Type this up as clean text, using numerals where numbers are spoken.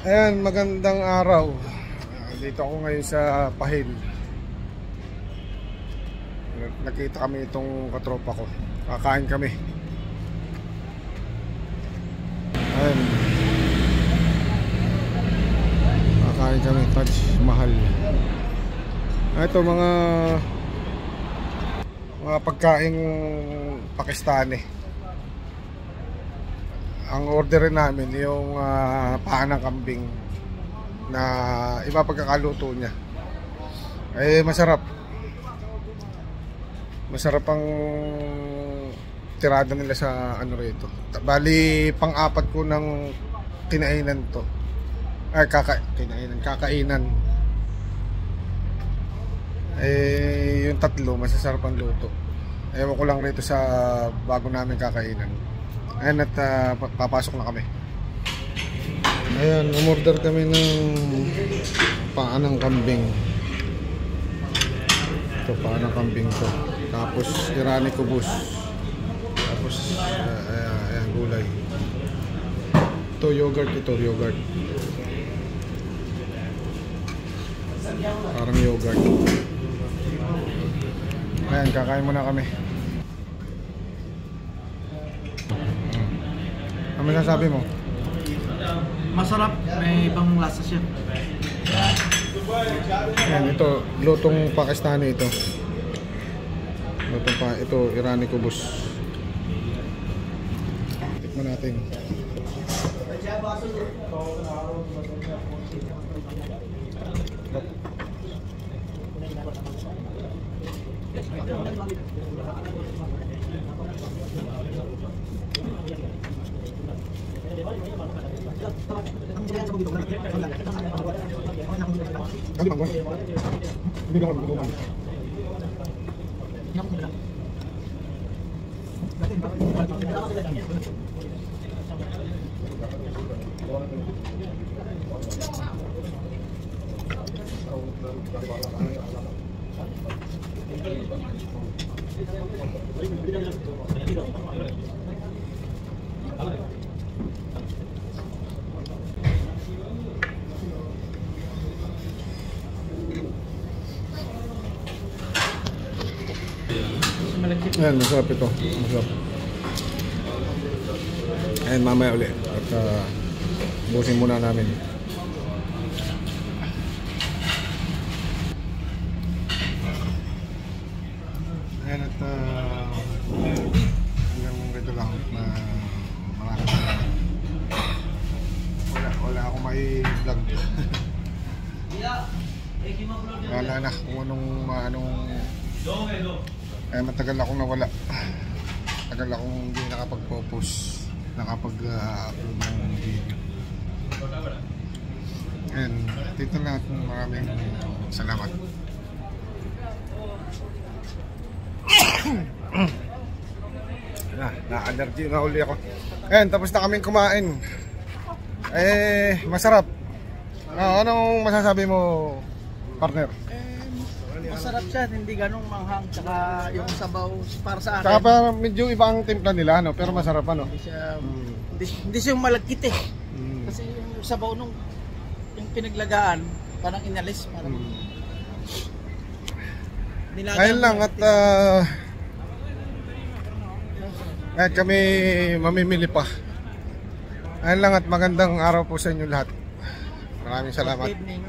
Ayan, magandang araw. Dito ako ngayon sa Pahil. Nakita kami itong katropa ko. Kakain kami. Ayan. Kakain kami, Taj Mahal. Ito mga pagkaing Pakistani. Ang orderin namin yung paa ng kambing na iba pagkakaluto niya. Masarap. Masarap ang tirada nila sa ano rito. Bali pang-apat ko ng kinainan to. Kakainan. Yung tatlo masasarap ang luto. Ewan ko lang rito sa bago namin kakainan. Ayan, at papasok na kami. Ayan, umorder kami ng paa ng kambing. Ito, paa ng kambing to. Tapos Irani kubus. Tapos ayan, gulay. Ito yogurt, parang yogurt. Ayan, kakain muna kami. Ano masasabi mo? Masarap, may ibang lasa siya. Ayan, ito, lutong Pakistani ito. Ito, Irani kubus. Tikman natin. Ayan, masarap ito. Masarap. Ayan, mamaya ulit. At busin muna namin. Ayan, at hanggang dito lang na maraming salamat. Wala akong may vlog. Wala na kung anong matagal akong nawala. Tagal akong hindi nakapag-post, nakapag-upload ng video. And dito na, maraming salamat. Na-allergy na uli ako. Ayan, tapos na kaming kumain. Masarap. Anong masasabi mo, partner? Masarap siya, hindi ganong manghang. Tsaka yung sabaw para sa akin. Tsaka parang medyo iba ang timpla nila, no? Pero masarap, ano? Hindi siya yung malagkit eh. Kasi yung sabaw nung yung pinaglagaan, parang inalis. Parang ngayon lang at kami mamimili pa. Ayun lang at magandang araw po sa inyo lahat. Maraming salamat. Good evening.